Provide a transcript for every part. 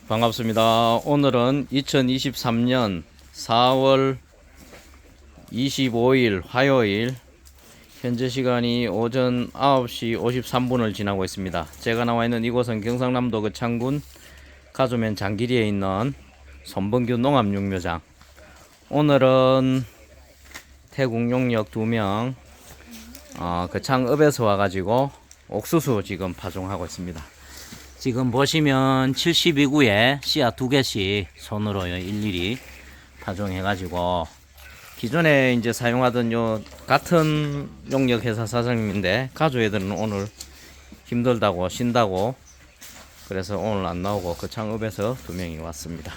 반갑습니다. 오늘은 2023년 4월 25일 화요일, 현재 시간이 오전 9시 53분을 지나고 있습니다. 제가 나와 있는 이곳은 경상남도 거창군 가조면 장기리에 있는 손범규 농업육묘장. 오늘은 태국 용역 2명 거창읍에서 와가지고 옥수수 지금 파종하고 있습니다. 지금 보시면 72구에 씨앗 2개씩 손으로 일일이 파종해가지고, 기존에 이제 사용하던 요 같은 용역 회사 사장님인데 가조 애들은 오늘 힘들다고 쉰다고 그래서 오늘 안 나오고 거창읍에서 2명이 왔습니다.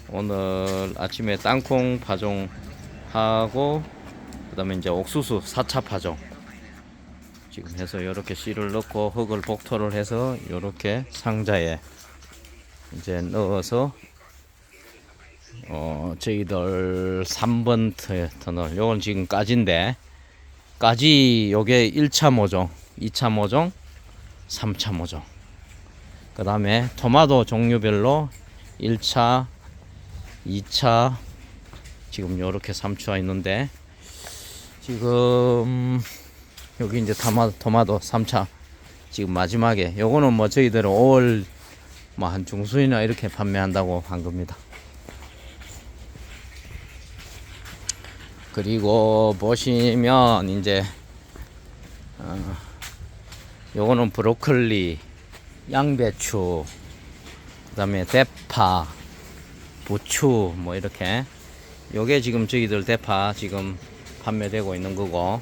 오늘 아침에 땅콩 파종하고 그 다음에 이제 옥수수 4차 파종 지금 해서 이렇게 씨를 넣고 흙을 복토를 해서 이렇게 상자에 이제 넣어서 저희들 3번 터널, 요건 지금 까지인데, 까지 요게 1차 모종, 2차 모종, 3차 모종. 그 다음에 토마토 종류별로 1차, 2차, 지금 요렇게 3차가 있는데, 지금 여기 이제 토마토 3차 지금 마지막에, 요거는 뭐 저희들은 5월 뭐 한 중순이나 이렇게 판매한다고 한 겁니다. 그리고 보시면 이제 요거는 브로콜리, 양배추, 그 다음에 대파, 부추 뭐 이렇게, 요게 지금 저희들 대파 지금 판매되고 있는 거고,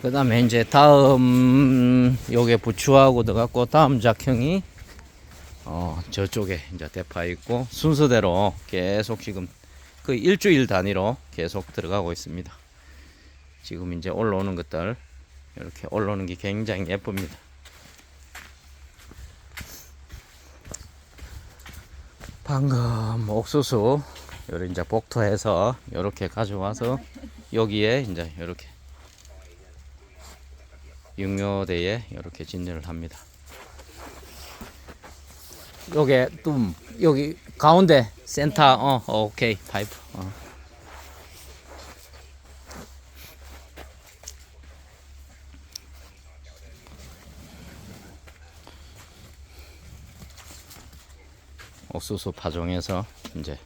그 다음에 이제 다음 요게 부추하고 들어갔고, 다음 작형이 저쪽에 이제 대파 있고, 순서대로 계속 지금 그 일주일 단위로 계속 들어가고 있습니다. 지금 이제 올라오는 것들, 이렇게 올라오는 게 굉장히 예쁩니다. 방금 옥수수 요리 이제 복토해서 이렇게 가져와서 여기에 이제 이렇게 육묘대에 이렇게 진열을 합니다. 요게 좀 여기 가운데 센터 오케이 파이프 옥수수 파종해서 이제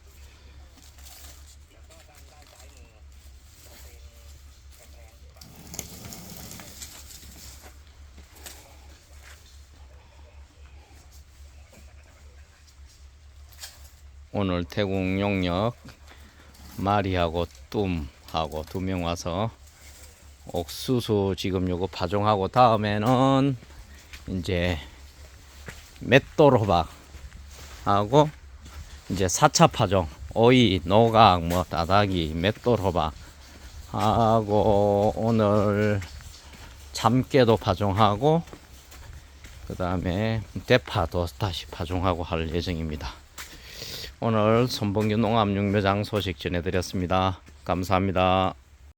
오늘 태국 용역 마리하고 뚠하고 2명 와서 옥수수 지금 요거 파종하고, 다음에는 이제 맷돌 호박하고 이제 4차 파종, 오이, 노각, 뭐 따다기, 맷돌 호박하고, 오늘 참깨도 파종하고, 그 다음에 대파도 다시 파종하고 할 예정입니다. 오늘 손범규 농업육묘장 소식 전해드렸습니다. 감사합니다.